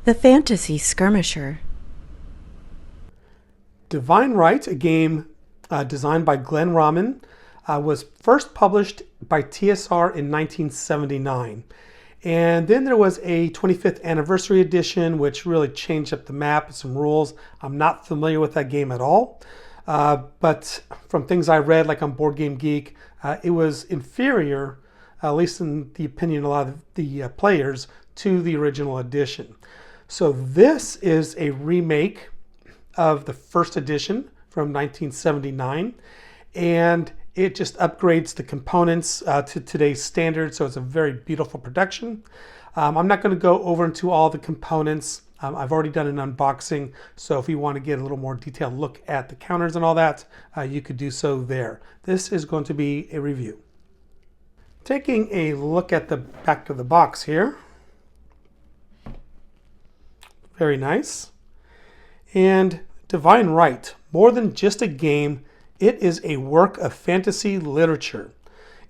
The Fantasy Skirmisher. Divine Right, a game designed by Glenn Rahman, was first published by TSR in 1979. And then there was a 25th anniversary edition, which really changed up the map and some rules. I'm not familiar with that game at all. But from things I read, like on Board Game Geek, it was inferior, at least in the opinion of a lot of the players, to the original edition. So this is a remake of the first edition from 1979, and it just upgrades the components to today's standards, so it's a very beautiful production. I'm not going to go over into all the components. I've already done an unboxing, so if you want to get a little more detailed look at the counters and all that, you could do so there. This is going to be a review. Taking a look at the back of the box here. Very nice. And Divine Right, more than just a game, it is a work of fantasy literature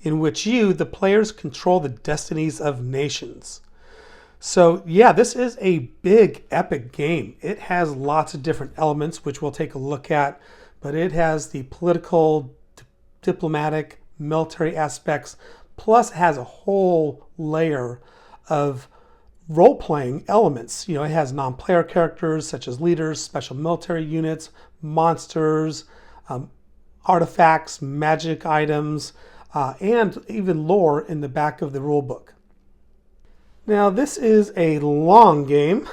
in which you, the players, control the destinies of nations. So yeah, this is a big, epic game. It has lots of different elements, which we'll take a look at, but it has the political, diplomatic, military aspects, plus it has a whole layer of role-playing elements. You know, it has non-player characters such as leaders, special military units, monsters, artifacts, magic items, and even lore in the back of the rulebook. Now this is a long game,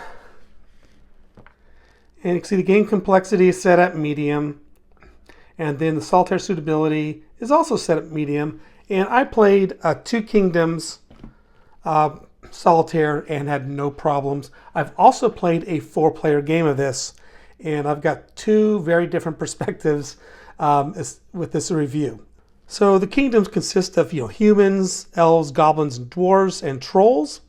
and you can see the game complexity is set at medium, and then the solitaire suitability is also set at medium, and I played Two Kingdoms solitaire and had no problems. I've also played a 4-player game of this, and I've got two very different perspectives with this review. So the kingdoms consist of humans, elves, goblins, and dwarves, and trolls,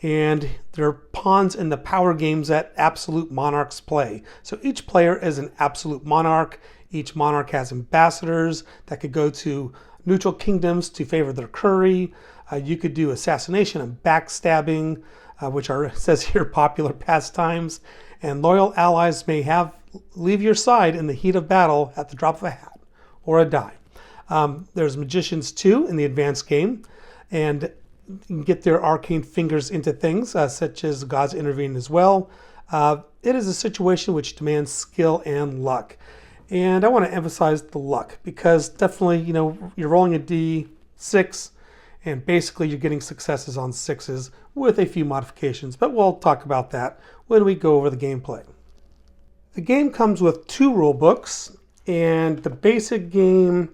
and they're pawns in the power games that absolute monarchs play. So each player is an absolute monarch. Each monarch has ambassadors that could go to neutral kingdoms to favor their curry. You could do assassination and backstabbing, which are, it says here, popular pastimes. And loyal allies may leave your side in the heat of battle at the drop of a hat or a die. There's magicians too in the advanced game, and you can get their arcane fingers into things, such as gods intervene as well. It is a situation which demands skill and luck. And I want to emphasize the luck, because definitely, you're rolling a D6, and basically you're getting successes on 6s with a few modifications, but we'll talk about that when we go over the gameplay. The game comes with 2 rule books, and the basic game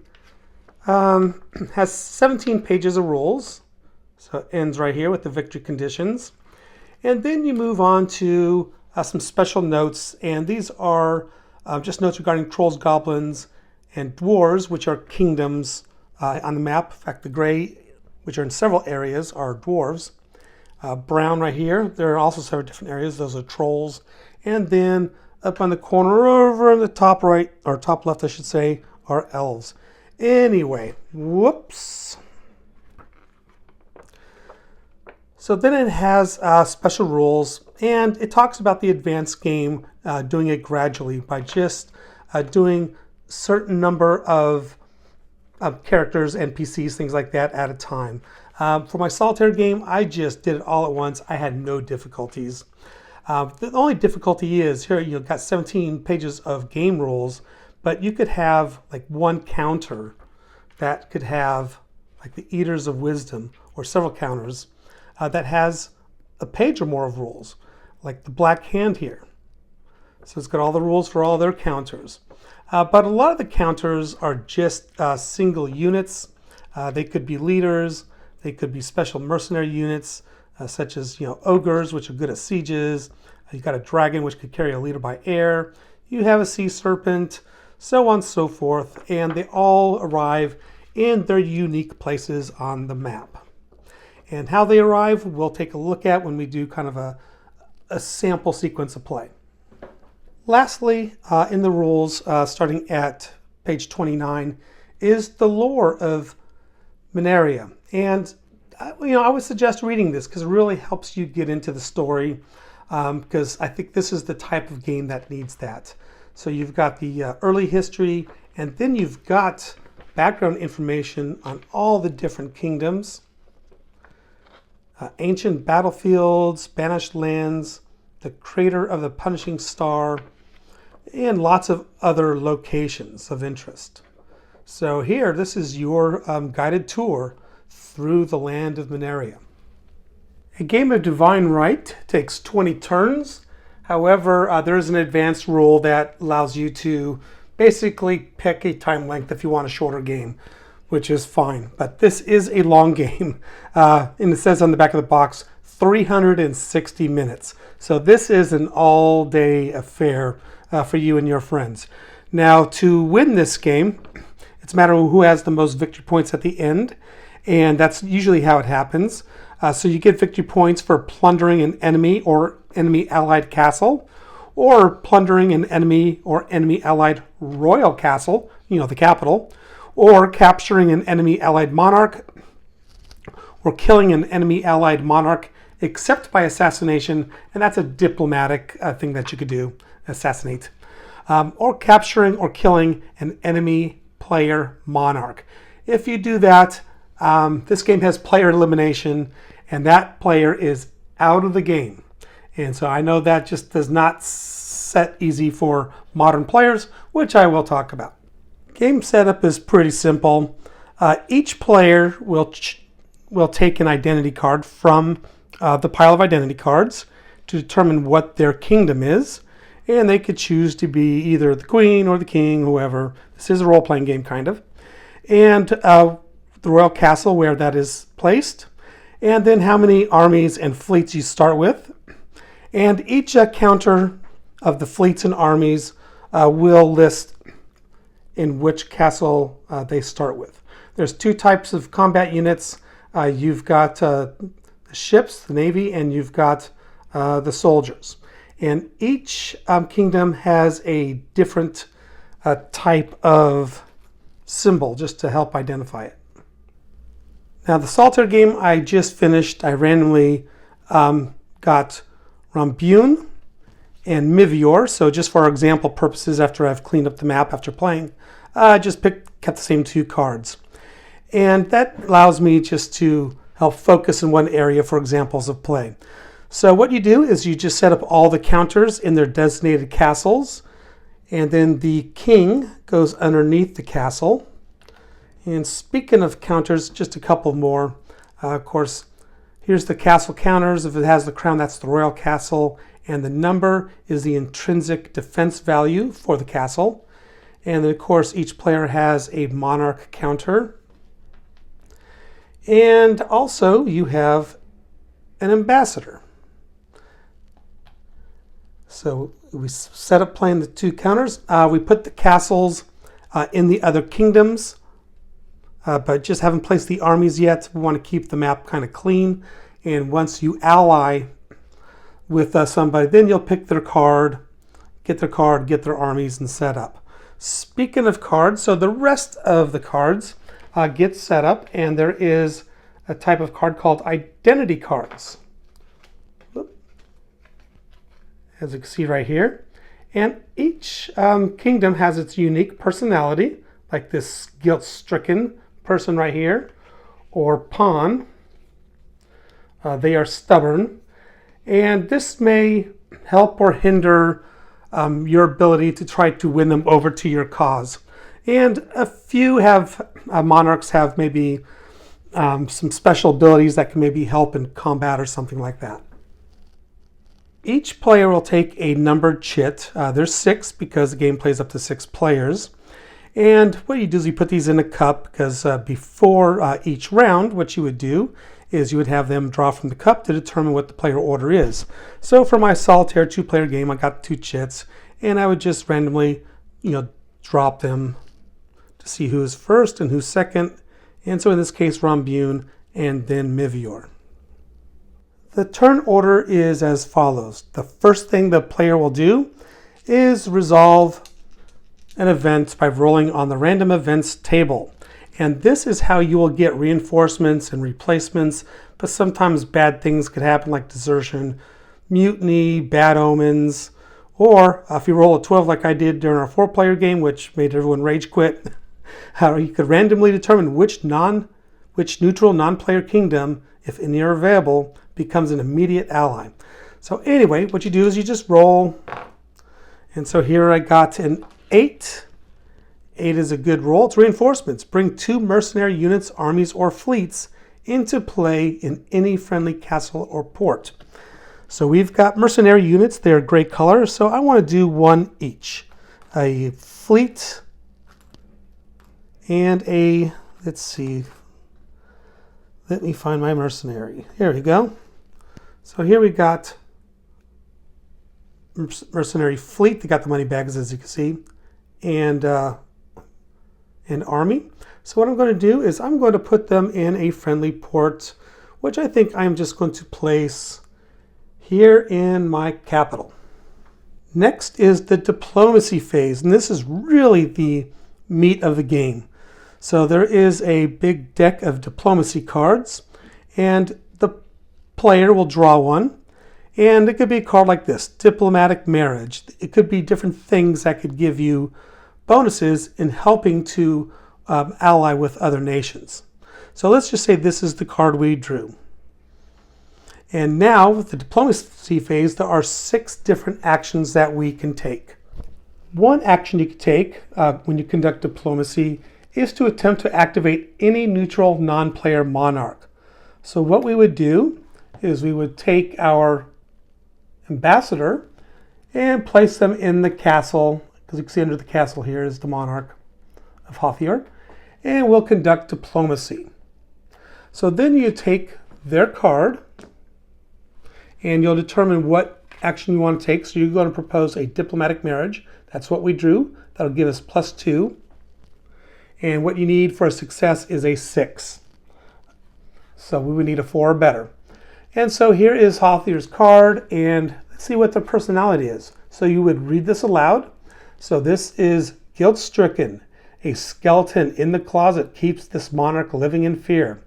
has 17 pages of rules. So it ends right here with the victory conditions. And then you move on to some special notes, and these are just notes regarding trolls, goblins, and dwarves, which are kingdoms on the map. In fact, the gray, which are in several areas, are dwarves. Brown right here, there are also several different areas. Those are trolls. And then up on the corner over on the top right, or top left I should say, are elves. Anyway, whoops. So then it has special rules, and it talks about the advanced game doing it gradually by just doing certain number of characters, NPCs, things like that at a time. For my solitaire game, I just did it all at once. I had no difficulties. The only difficulty is here you've got 17 pages of game rules, but you could have like one counter that could have like the Eaters of Wisdom, or several counters that has a page or more of rules, like the Black Hand here. So it's got all the rules for all their counters. But a lot of the counters are just single units. They could be leaders. They could be special mercenary units, such as ogres, which are good at sieges. You've got a dragon, which could carry a leader by air. You have a sea serpent, so on and so forth. And they all arrive in their unique places on the map. And how they arrive, we'll take a look at when we do kind of a sample sequence of play. Lastly, in the rules, starting at page 29, is the lore of Minaria. And I would suggest reading this because it really helps you get into the story. because I think this is the type of game that needs that. So you've got the early history, and then you've got background information on all the different kingdoms, ancient battlefields, banished lands, the crater of the punishing star, and lots of other locations of interest. So here, this is your guided tour through the land of Minaria. A game of Divine Right takes 20 turns. However, there is an advanced rule that allows you to basically pick a time length if you want a shorter game, which is fine. But this is a long game, and it says on the back of the box, 360 minutes. So this is an all-day affair for you and your friends. Now, to win this game, it's a matter of who has the most victory points at the end, and that's usually how it happens. So you get victory points for plundering an enemy or enemy allied castle, or plundering an enemy or enemy allied royal castle, the capital, or capturing an enemy allied monarch, or killing an enemy allied monarch except by assassination, and that's a diplomatic thing that you could do, assassinate, or capturing or killing an enemy player monarch. If you do that, this game has player elimination, and that player is out of the game. And so I know that just does not set easy for modern players, which I will talk about. Game setup is pretty simple. Each player will take an identity card from the pile of identity cards to determine what their kingdom is, and they could choose to be either the queen or the king, whoever. This is a role-playing game, kind of. And the royal castle, where that is placed, and then how many armies and fleets you start with. And each counter of the fleets and armies will list in which castle they start with. There's two types of combat units. You've got the ships, the navy, and you've got the soldiers. And each kingdom has a different type of symbol just to help identify it. Now, the solitaire game I just finished, I randomly got Rambune and Mivior. So just for example purposes, after I've cleaned up the map after playing, I just kept the same two cards. And that allows me just to help focus in one area for examples of play. So what you do is you just set up all the counters in their designated castles, and then the king goes underneath the castle. And speaking of counters, just a couple more. Of course, here's the castle counters. If it has the crown, that's the royal castle. And the number is the intrinsic defense value for the castle. And then, of course, each player has a monarch counter. And also, you have an ambassador. So we set up playing the two counters. We put the castles in the other kingdoms. But just haven't placed the armies yet. We want to keep the map kind of clean. And once you ally with somebody, then you'll pick their card, get their armies, and set up. Speaking of cards, so the rest of the cards get set up, and there is a type of card called identity cards. As you can see right here. And each kingdom has its unique personality, like this guilt-stricken person right here, or pawn. They are stubborn, and this may help or hinder your ability to try to win them over to your cause. And a few monarchs have maybe some special abilities that can maybe help in combat or something like that. Each player will take a numbered chit. There's 6 because the game plays up to 6 players. And what you do is you put these in a cup, because before each round, what you would do is you would have them draw from the cup to determine what the player order is. So for my solitaire 2-player game, I got 2 chits, and I would just randomly, drop them to see who's first and who's second. And so in this case, Rambune and then Mivior. The turn order is as follows. The first thing the player will do is resolve an event by rolling on the random events table. And this is how you will get reinforcements and replacements, but sometimes bad things could happen like desertion, Mutiny, Bad Omens, or if you roll a 12 like I did during our 4-player game, which made everyone rage quit, you could randomly determine which neutral non-player kingdom, if any are available, becomes an immediate ally. So anyway, what you do is you just roll. And so here I got an 8. 8 is a good roll. It's reinforcements. Bring 2 mercenary units, armies, or fleets into play in any friendly castle or port. So we've got mercenary units. They're gray color. So I want to do 1 each. A fleet and a, let's see, let me find my mercenary. Here we go. So here we got mercenary fleet. They got the money bags, as you can see, and an army. So what I'm going to do is I'm going to put them in a friendly port, which I think I'm just going to place here in my capital. Next is the diplomacy phase, and this is really the meat of the game. So there is a big deck of diplomacy cards, and the player will draw one. And it could be a card like this, Diplomatic Marriage. It could be different things that could give you bonuses in helping to ally with other nations. So let's just say this is the card we drew. And now with the diplomacy phase, there are 6 different actions that we can take. One action you can take when you conduct diplomacy is to attempt to activate any neutral non-player monarch. So what we would do is we would take our ambassador and place them in the castle, because you can see under the castle here is the monarch of Hothier, and we'll conduct diplomacy. So then you take their card and you'll determine what action you want to take. So you're going to propose a diplomatic marriage. That's what we drew. That'll give us +2. And what you need for a success is a 6. So we would need a 4 or better. And so here is Hothier's card, and let's see what the personality is. So you would read this aloud. So this is guilt-stricken. A skeleton in the closet keeps this monarch living in fear.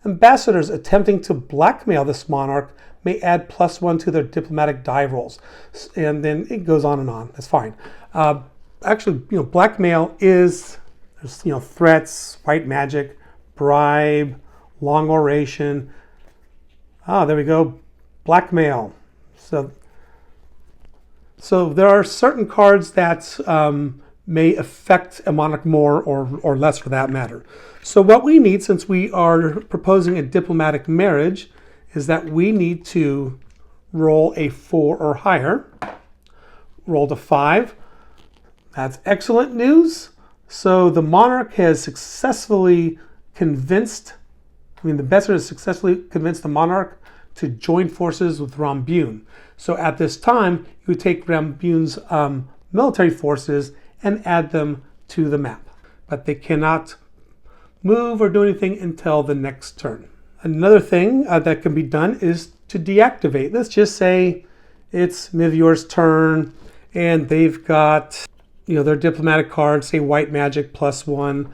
Ambassadors attempting to blackmail this monarch may add +1 to their diplomatic die rolls. And then it goes on and on. That's fine. Actually, blackmail is, there's, threats, white magic, bribe, long oration. There we go. Blackmail. So there are certain cards that may affect a monarch more or less for that matter. So what we need, since we are proposing a diplomatic marriage, is that we need to roll a 4 or higher. Rolled a 5. That's excellent news. So the monarch has successfully convinced, the ambassador has successfully convinced the monarch to join forces with Rambun. So at this time, you would take Rambun's military forces and add them to the map. But they cannot move or do anything until the next turn. Another thing that can be done is to deactivate. Let's just say it's Mivior's turn and they've got their diplomatic card, say white magic +1.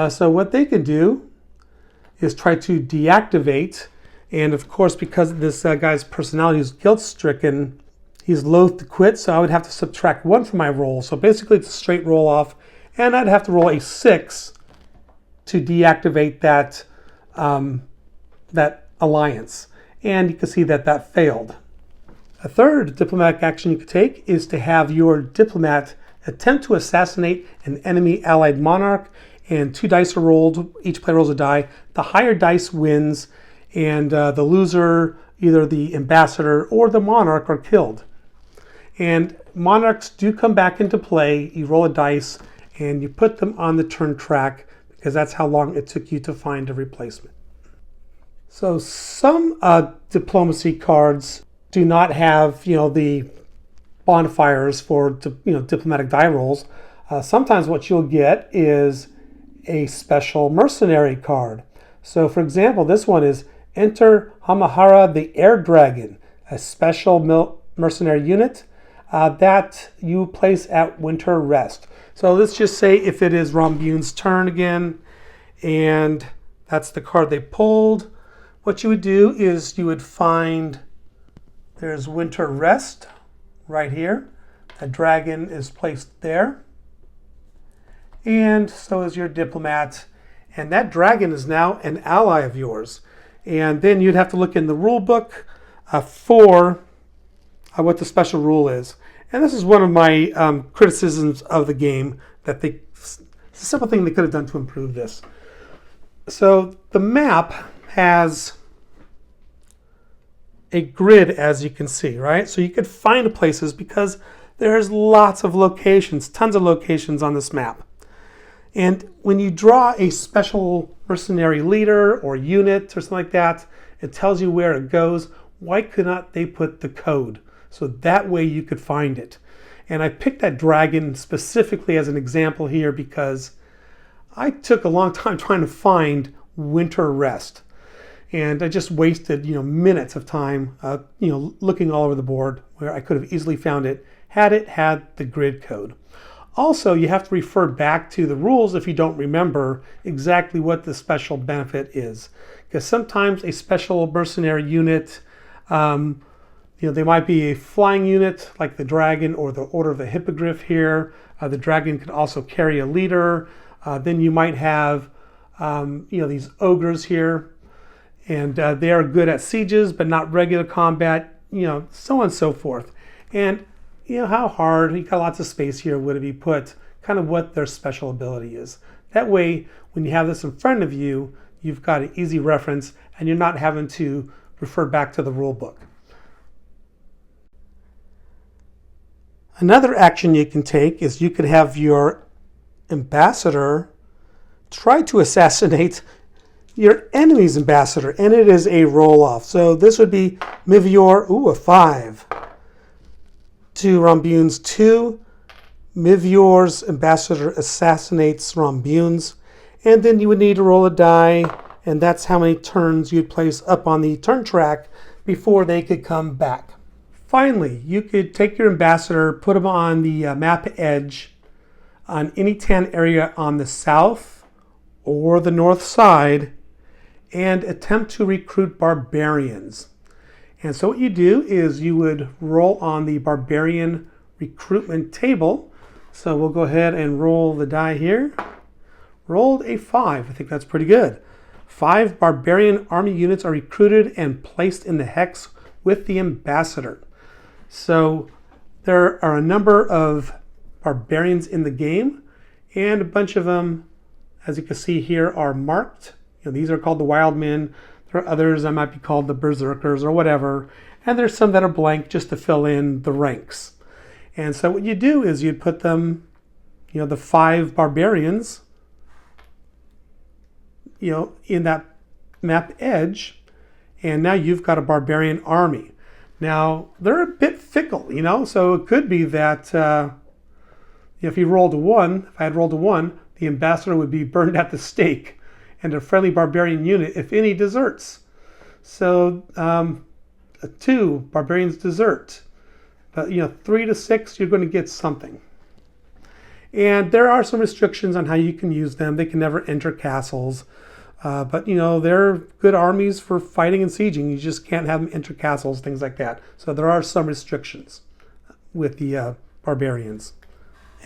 So what they can do is try to deactivate. And of course, because this guy's personality is guilt-stricken, he's loath to quit, so I would have to subtract 1 from my roll. So basically it's a straight roll off, and I'd have to roll a 6 to deactivate that, that alliance. And you can see that failed. A third diplomatic action you could take is to have your diplomat attempt to assassinate an enemy allied monarch, and 2 dice are rolled. Each player rolls a die. The higher dice wins, and the loser, either the ambassador or the monarch, are killed. And monarchs do come back into play. You roll a dice and you put them on the turn track, because that's how long it took you to find a replacement. So some diplomacy cards do not have the bonfires for diplomatic die rolls. Sometimes what you'll get is a special mercenary card. So for example, this one is Enter Hamahara the Air Dragon, a special mercenary unit that you place at winter rest. So let's just say if it is Rambun's turn again, and that's the card they pulled, what you would do is you would find There's winter rest right here. A dragon is placed there. And so is your diplomat. And that dragon is now an ally of yours. And then you'd have to look in the rule book for what the special rule is. And this is one of my criticisms of the game, that it's a simple thing they could have done to improve this. So the map has a grid, as you can see, right? So you could find places because there's lots of locations, tons of locations on this map. And when you draw a special mercenary leader or unit or something like that, it tells you where it goes. Why could not they put the code? So that way you could find it. And I picked that dragon specifically as an example here because I took a long time trying to find winter rest. And I just wasted, minutes of time, looking all over the board where I could have easily found it had it had the grid code. Also, you have to refer back to the rules if you don't remember exactly what the special benefit is. Because sometimes a special mercenary unit, they might be a flying unit like the dragon or the Order of the Hippogriff here. The dragon can also carry a leader. Then you might have, these ogres here. And they are good at sieges, but not regular combat, so on and so forth. And how hard, you got lots of space here, would it be put kind of what their special ability is. That way, when you have this in front of you, you've got an easy reference and you're not having to refer back to the rule book. Another action you can take is you could have your ambassador try to assassinate your enemy's ambassador, and it is a roll-off. So this would be Mivior, a 5. To Rambun's 2, Mivior's ambassador assassinates Rambun's, and then you would need to roll a die, and that's how many turns you'd place up on the turn track before they could come back. Finally, you could take your ambassador, put him on the map edge on any town area on the south or the north side, and attempt to recruit barbarians. And so what you do is you would roll on the barbarian recruitment table. So we'll go ahead and roll the die here. Rolled a 5. I think that's pretty good. 5 barbarian army units are recruited and placed in the hex with the ambassador. So there are a number of barbarians in the game, and a bunch of them, as you can see here, are marked. These are called the wild men. There are others that might be called the berserkers or whatever. And there's some that are blank just to fill in the ranks. And so what you do is you put them, the 5 barbarians, in that map edge. And now you've got a barbarian army. Now, they're a bit fickle, so it could be that if you rolled a 1, if I had rolled a 1, the ambassador would be burned at the stake, and a friendly barbarian unit, if any, deserts. So 2, barbarians desert. But 3 to 6, you're going to get something. And there are some restrictions on how you can use them. They can never enter castles. But they're good armies for fighting and sieging. You just can't have them enter castles, things like that. So there are some restrictions with the barbarians.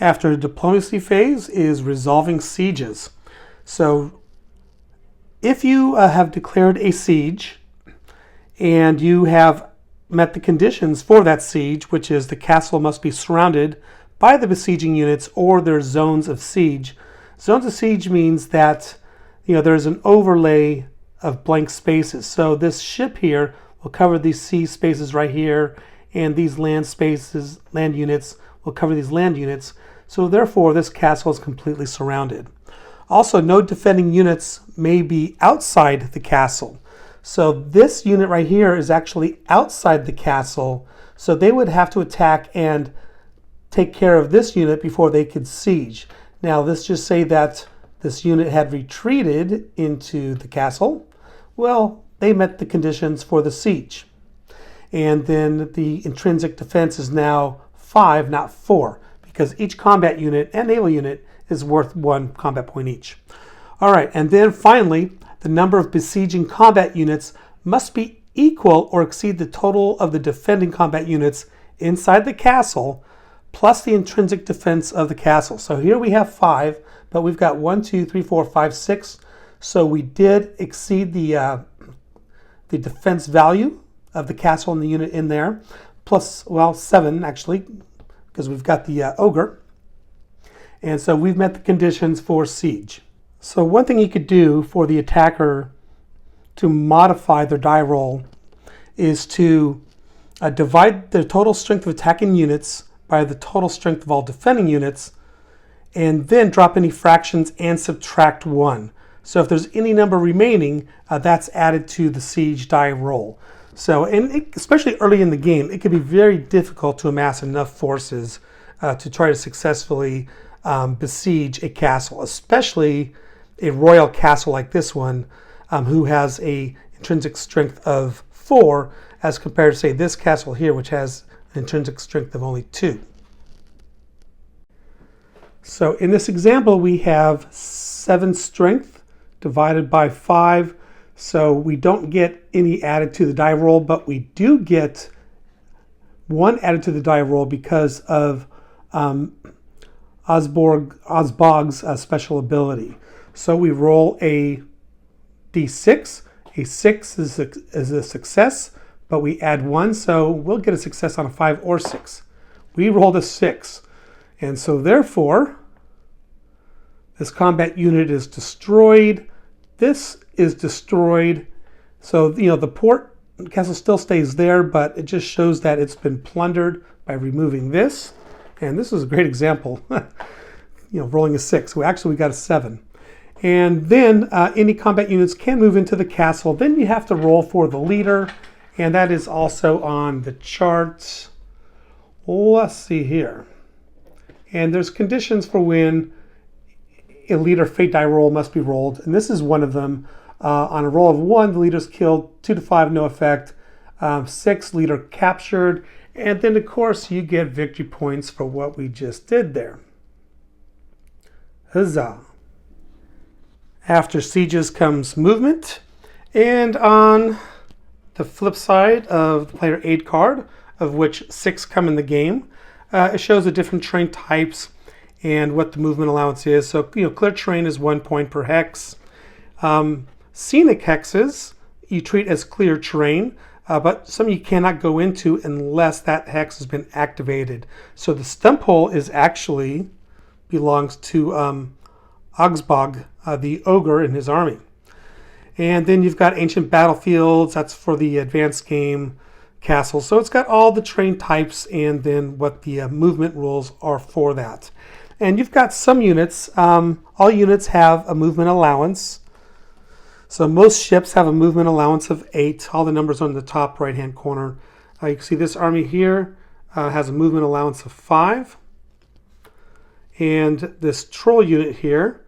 After the diplomacy phase is resolving sieges. So if you have declared a siege and you have met the conditions for that siege, which is the castle must be surrounded by the besieging units or their zones of siege. Zones of siege means that there's an overlay of blank spaces. So this ship here will cover these sea spaces right here, and these land spaces, land units, will cover these land units. So therefore, this castle is completely surrounded. Also, no defending units may be outside the castle. So this unit right here is actually outside the castle. So they would have to attack and take care of this unit before they could siege. Now, let's just say that this unit had retreated into the castle. Well, they met the conditions for the siege. And then the intrinsic defense is now 5, not 4, because each combat unit and naval unit is worth 1 combat point each. All right, and then finally, the number of besieging combat units must be equal or exceed the total of the defending combat units inside the castle plus the intrinsic defense of the castle. So here we have 5, but we've got 1, 2, 3, 4, 5, 6. So we did exceed the defense value of the castle and the unit in there, plus, well, 7 actually, because we've got the ogre. And so we've met the conditions for siege. So one thing you could do for the attacker to modify their die roll is to divide the total strength of attacking units by the total strength of all defending units, and then drop any fractions and subtract 1. So if there's any number remaining, that's added to the siege die roll. So, especially early in the game, it can be very difficult to amass enough forces to try to successfully besiege a castle, especially a royal castle like this one, who has a intrinsic strength of 4, as compared to, say, this castle here, which has an intrinsic strength of only 2. So in this example, we have 7 strength divided by 5. So we don't get any added to the die roll, but we do get 1 added to the die roll because of Osbog's special ability. So we roll a d6. A 6 is a success, but we add 1, so we'll get a success on a 5 or 6. We rolled a 6, and so therefore this combat unit is destroyed. This is destroyed. So, the port castle still stays there, but it just shows that it's been plundered by removing this. And this is a great example, rolling a 6. Well, actually, we got a 7. And then any combat units can move into the castle. Then you have to roll for the leader, and that is also on the chart. Let's see here. And there's conditions for when a leader fate die roll must be rolled, and this is one of them. On a roll of 1, the leader's killed. 2 to 5, no effect. 6, leader captured. And then, of course, you get victory points for what we just did there. Huzzah. After sieges comes movement. And on the flip side of the player aid card, of which 6 come in the game, it shows the different terrain types and what the movement allowance is. So, clear terrain is 1 point per hex. Scenic hexes you treat as clear terrain, but some you cannot go into unless that hex has been activated. So the stump hole is actually belongs to Augsbog, the ogre, and his army. And then you've got ancient battlefields. That's for the advanced game castles. So it's got all the terrain types and then what the movement rules are for that. And you've got some units. All units have a movement allowance. So most ships have a movement allowance of 8. All the numbers on the top right-hand corner. You can see this army here has a movement allowance of 5. And this troll unit here,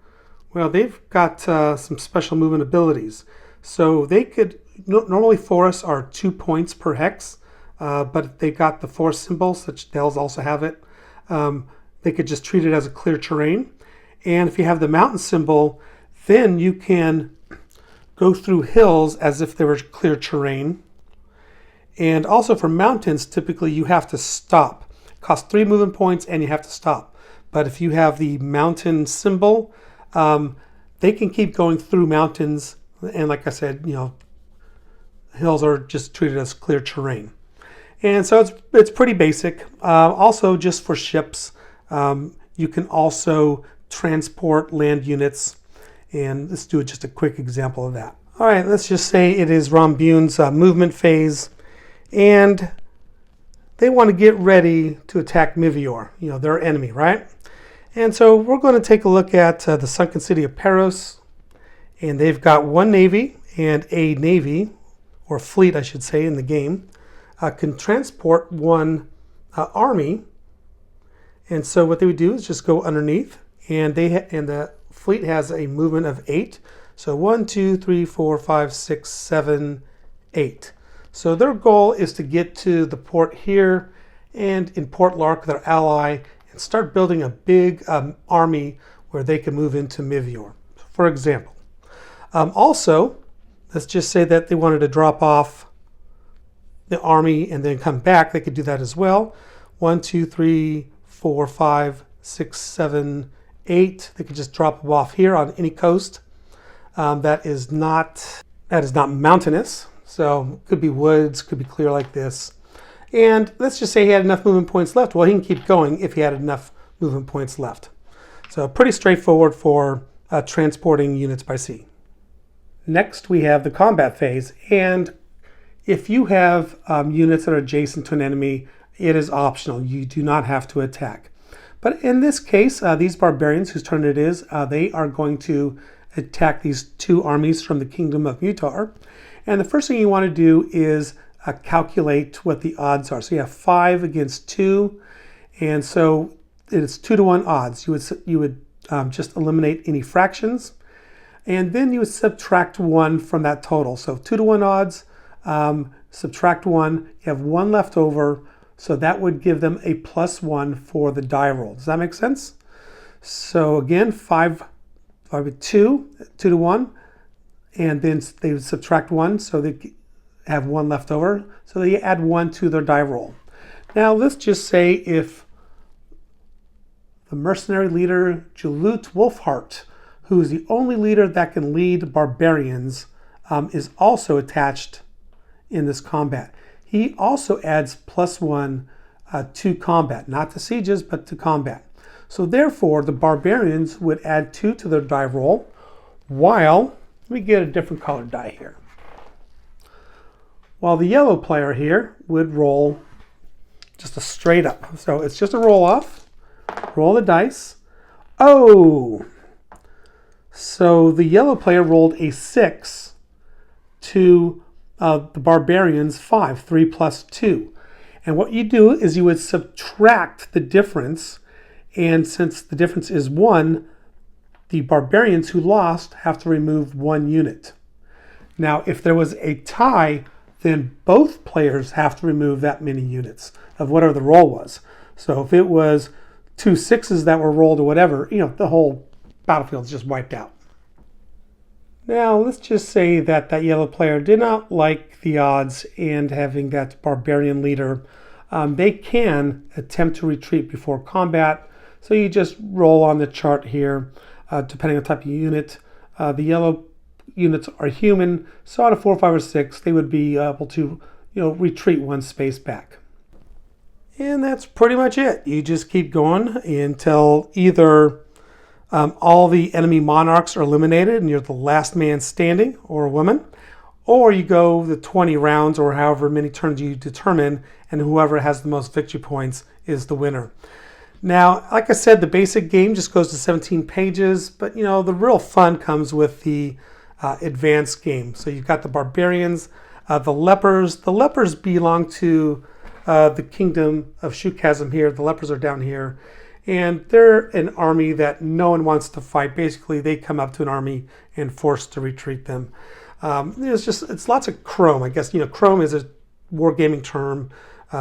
well, they've got some special movement abilities. So they could, normally forests are 2 points per hex, but they got the forest symbols, which they'll also have it. They could just treat it as a clear terrain. And if you have the mountain symbol, then you can go through hills as if they were clear terrain. And also for mountains, typically you have to stop. It costs 3 movement points and you have to stop. But if you have the mountain symbol, they can keep going through mountains. And like I said, hills are just treated as clear terrain. And so it's pretty basic. Also, just for ships, you can also transport land units. And let's do just a quick example of that. All right, let's just say it is Rambune's movement phase, and they want to get ready to attack Mivior, their enemy, right? And so we're going to take a look at the sunken city of Paros, and they've got 1 navy, and a navy, or fleet, I should say, in the game, can transport 1 army. And so what they would do is just go underneath, and the fleet has a movement of 8. So 1, 2, 3, 4, 5, 6, 7, 8. So their goal is to get to the port here and in Port Lark, their ally, and start building a big army where they can move into Mivior, for example. Also, let's just say that they wanted to drop off the army and then come back, they could do that as well. 1, 2, 3, 4, 5, 6, 7, 8. They could just drop them off here on any coast that is not mountainous. So it could be woods, could be clear like this. And let's just say he had enough movement points left. Well, he can keep going if he had enough movement points left. So pretty straightforward for transporting units by sea. Next, we have the combat phase. And if you have units that are adjacent to an enemy, it is optional. You do not have to attack. But in this case, these barbarians whose turn it is, they are going to attack these two armies from the Kingdom of Mutar. And the first thing you want to do is calculate what the odds are. So you have 5 against 2, and so it's 2-to-1 odds. You would just eliminate any fractions, and then you would subtract 1 from that total. So 2-to-1 odds, subtract 1, you have 1 left over, so that would give them a +1 for the die roll. Does that make sense? So again, 5 with 2-to-1, and then they would subtract 1, so they have 1 left over, so they add 1 to their die roll. Now let's just say if the mercenary leader Julut Wolfheart, who is the only leader that can lead barbarians, is also attached in this combat. He also adds +1 to combat, not to sieges, but to combat. So therefore, the barbarians would add 2 to their die roll, while, let me get a different colored die here. While the yellow player here would roll just a straight up. So it's just a roll off. Roll the dice. Oh! So the yellow player rolled a 6 to the barbarians 5, 3 plus 2. And what you do is you would subtract the difference. And since the difference is 1, the barbarians who lost have to remove 1 unit. Now, if there was a tie, then both players have to remove that many units of whatever the roll was. So if it was 2 6s that were rolled or whatever, the whole battlefield is just wiped out. Now let's just say that that yellow player did not like the odds and having that barbarian leader. They can attempt to retreat before combat. So you just roll on the chart here, depending on the type of unit. The yellow units are human, so on a 4, 5, or 6, they would be able to, retreat 1 space back. And that's pretty much it. You just keep going until either all the enemy monarchs are eliminated and you're the last man standing, or a woman, or you go the 20 rounds or however many turns you determine, and whoever has the most victory points is the winner. Now, like I said, the basic game just goes to 17 pages, but the real fun comes with the advanced game. So you've got the barbarians, the lepers. The lepers belong to the kingdom of Shukazm here. The lepers are down here, and they're an army that no one wants to fight. Basically, they come up to an army and force to retreat them. It's lots of chrome. I guess chrome is a wargaming term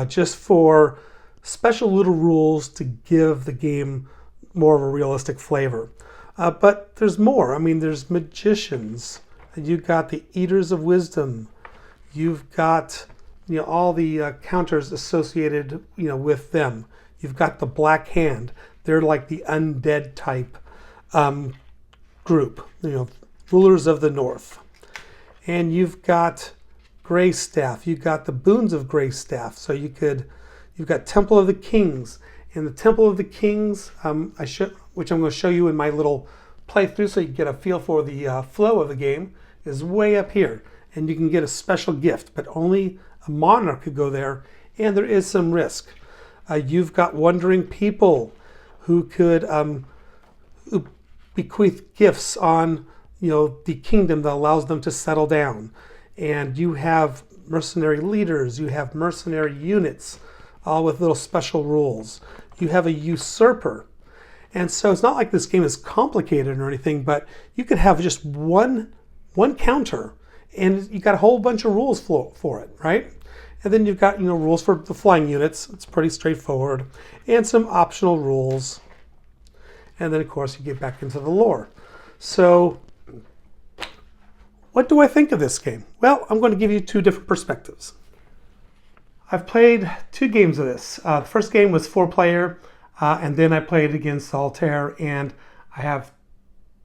just for special little rules to give the game more of a realistic flavor. But there's more. There's magicians. You've got the Eaters of Wisdom. You've got all the counters associated with them. You've got the Black Hand. They're like the undead type group. Rulers of the North. And you've got Grey Staff. You've got the Boons of Grey Staff. So you've got Temple of the Kings. And the Temple of the Kings, which I'm going to show you in my little playthrough so you can get a feel for the flow of the game, is way up here. And you can get a special gift, but only a monarch could go there, and there is some risk. You've got Wandering People who could who bequeath gifts on the kingdom that allows them to settle down. And you have mercenary leaders, you have mercenary units, all with little special rules. You have a usurper. And so it's not like this game is complicated or anything, but you could have just one counter, and you got a whole bunch of rules for it, right? And then you've got rules for the flying units. It's pretty straightforward, and some optional rules. And then of course you get back into the lore. So what do I think of this game? Well, I'm going to give you 2 different perspectives. I've played 2 games of this. The first game was 4-player, and then I played against Solitaire, and I have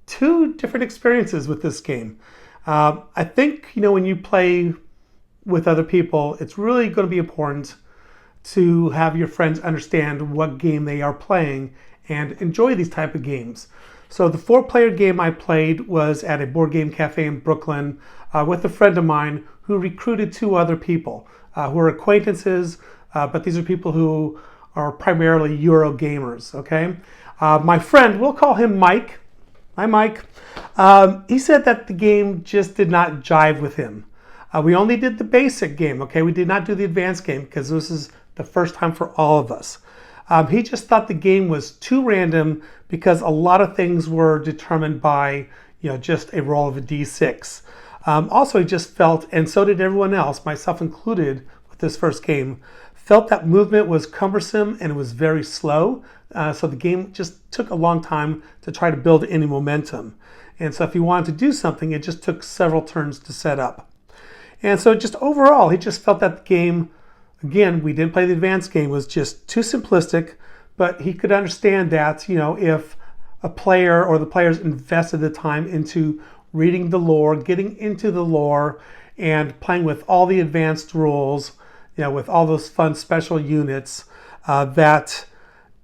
2 different experiences with this game. I think, when you play with other people, it's really going to be important to have your friends understand what game they are playing and enjoy these type of games. So the 4-player game I played was at a board game cafe in Brooklyn with a friend of mine who recruited 2 other people who are acquaintances, but these are people who are primarily Euro gamers, okay? My friend, we'll call him Mike. Hi, Mike. He said that the game just did not jive with him. We only did the basic game, okay? We did not do the advanced game because this is the first time for all of us. He just thought the game was too random because a lot of things were determined by, just a roll of a d6. Also, he just felt, and so did everyone else, myself included, with this first game, felt that movement was cumbersome and it was very slow. So the game just took a long time to try to build any momentum. And so if you wanted to do something, it just took several turns to set up. And so just overall, he just felt that the game, again, we didn't play the advanced game, was just too simplistic, but he could understand that, if a player or the players invested the time into reading the lore, getting into the lore, and playing with all the advanced rules, with all those fun special units, that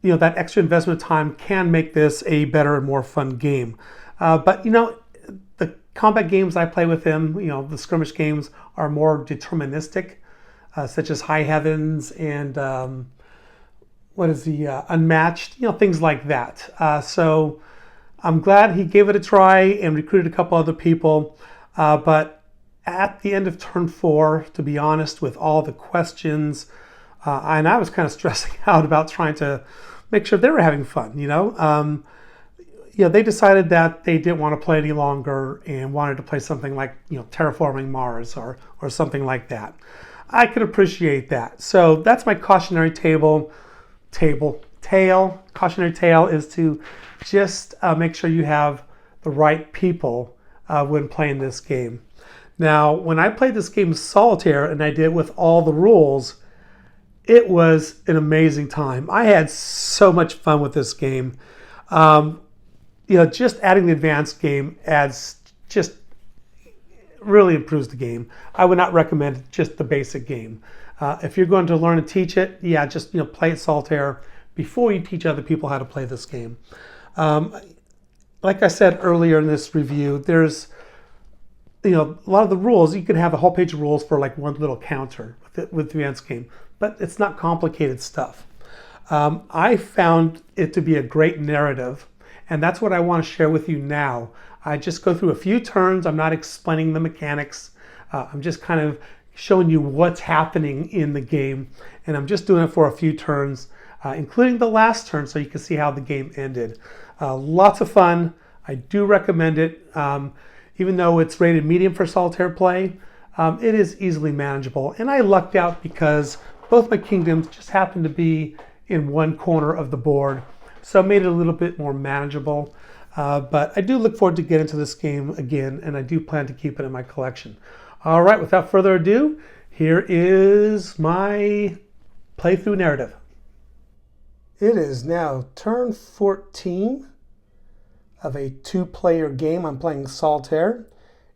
extra investment time can make this a better and more fun game. But the combat games I play with him, the skirmish games are more deterministic, such as High Heavens and Unmatched, things like that. So I'm glad he gave it a try and recruited a couple other people. But at the end of turn 4, to be honest, with all the questions, and I was kind of stressing out about trying to make sure they were having fun, they decided that they didn't want to play any longer and wanted to play something like, Terraforming Mars or something like that. I could appreciate that. So that's my cautionary tale. Cautionary tale is to just make sure you have the right people when playing this game. Now, when I played this game Solitaire and I did it with all the rules, it was an amazing time. I had so much fun with this game. Just adding the advanced game just really improves the game. I would not recommend just the basic game. If you're going to learn and teach it, just play it Solitaire before you teach other people how to play this game. Like I said earlier in this review, there's a lot of the rules. You could have a whole page of rules for like one little counter with the advanced game, but it's not complicated stuff. I found it to be a great narrative, and that's what I want to share with you now. I just go through a few turns. I'm not explaining the mechanics. I'm just kind of showing you what's happening in the game, and I'm just doing it for a few turns, including the last turn, so you can see how the game ended. Lots of fun. I do recommend it. Even though it's rated medium for solitaire play, it is easily manageable. And I lucked out because both my kingdoms just happened to be in one corner of the board, so it made it a little bit more manageable. But I do look forward to getting into this game again, and I do plan to keep it in my collection. All right, without further ado, here is my playthrough narrative. It is now turn 14 of a 2-player game. I'm playing Solitaire,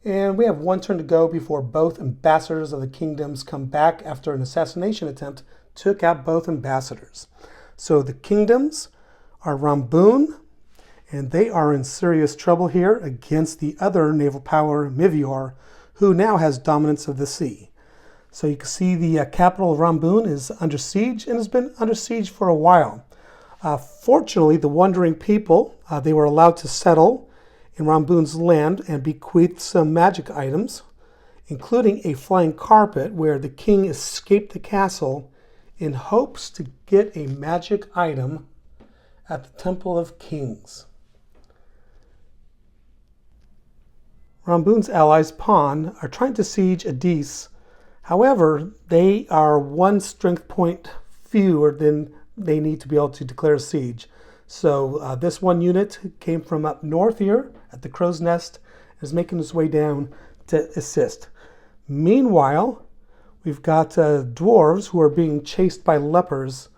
and we have 1 turn to go before both ambassadors of the kingdoms come back after an assassination attempt took out both ambassadors. So the kingdoms are Ramboon, and they are in serious trouble here against the other naval power, Mivior, who now has dominance of the sea. So you can see the capital of Ramboon is under siege and has been under siege for a while. Fortunately, the wandering people, they were allowed to settle in Ramboon's land and bequeathed some magic items, including a flying carpet where the king escaped the castle in hopes to get a magic item at the Temple of Kings. Ramboon's allies, Pawn, are trying to siege Adis. However, they are 1 strength point fewer than they need to be able to declare a siege. So this 1 unit came from up north here at the Crow's Nest and is making its way down to assist. Meanwhile, We've got dwarves who are being chased by lepers,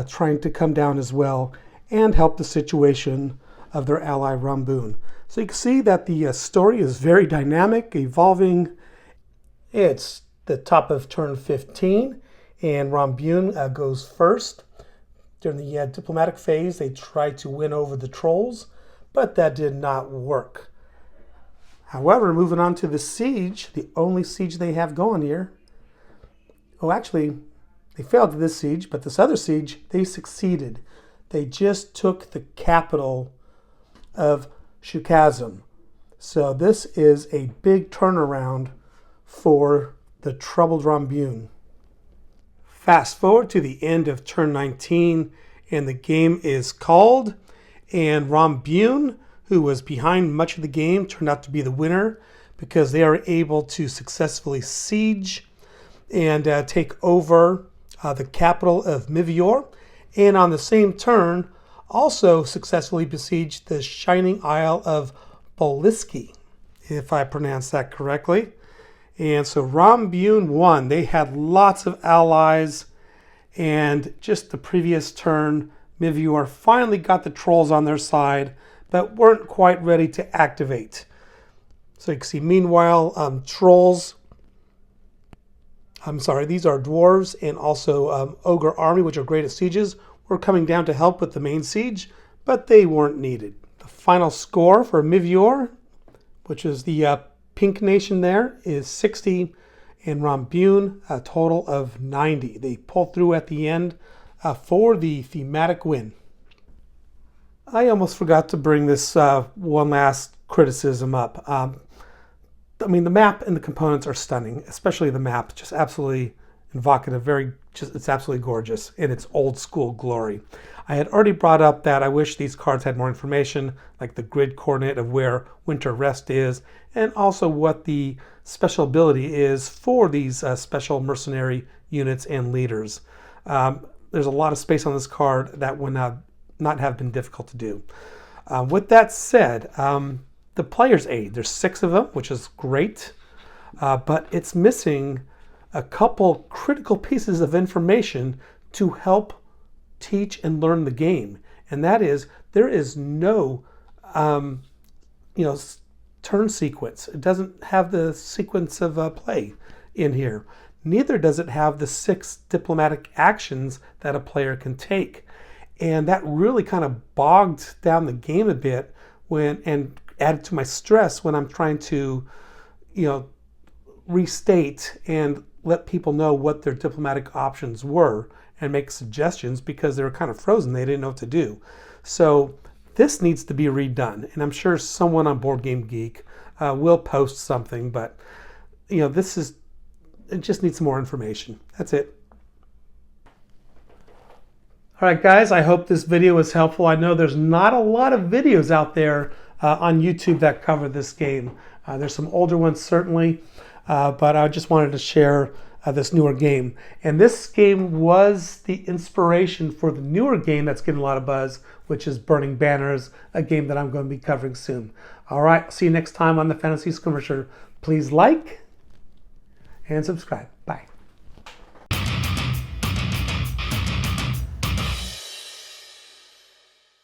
trying to come down as well and help the situation of their ally Ramboon. So you can see that the story is very dynamic, evolving. It's the top of turn 15, and Ramboon goes first. During the diplomatic phase, they tried to win over the trolls, but that did not work. However, moving on to the siege, the only siege they have going here. Oh, actually, they failed at this siege, but this other siege, they succeeded. They just took the capital of Shukazim. So this is a big turnaround for the troubled Ramboon. Fast forward to the end of turn 19, and the game is called, and Ramboon, who was behind much of the game, turned out to be the winner because they are able to successfully siege and take over the capital of Mivior, and on the same turn also successfully besieged the shining isle of Boliski, if I pronounced that correctly. And so Ramboon won. They had lots of allies, and just the previous turn, Mivior finally got the trolls on their side, but weren't quite ready to activate. So you can see, meanwhile, these are dwarves and also ogre army, which are great at sieges, were coming down to help with the main siege, but they weren't needed. The final score for Mivior, which is the pink nation there, is 60, and Ramboon a total of 90. They pulled through at the end for the thematic win. I almost forgot to bring this one last criticism up. I mean, the map and the components are stunning, especially the map, just absolutely evocative, it's absolutely gorgeous in its old school glory. I had already brought up that I wish these cards had more information, like the grid coordinate of where Winter Rest is, and also what the special ability is for these special mercenary units and leaders. There's a lot of space on this card that would not have been difficult to do. With that said, the player's aid, there's 6 of them, which is great, but it's missing a couple critical pieces of information to help teach and learn the game. And that is, there is no turn sequence. It doesn't have the sequence of play in here. Neither does it have the 6 diplomatic actions that a player can take. And that really kind of bogged down the game a bit and added to my stress when I'm trying to, restate and let people know what their diplomatic options were and make suggestions, because they were kind of frozen. They didn't know what to do. So this needs to be redone, and I'm sure someone on Board Game Geek will post something, but it just needs some more information. That's it. All right, guys, I hope this video was helpful. I know there's not a lot of videos out there on YouTube that cover this game. There's some older ones, certainly, but I just wanted to share this newer game. And this game was the inspiration for the newer game that's getting a lot of buzz, which is Burning Banners, a game that I'm going to be covering soon. All right, see you next time on the Fantasy Skirmisher. Please like and subscribe.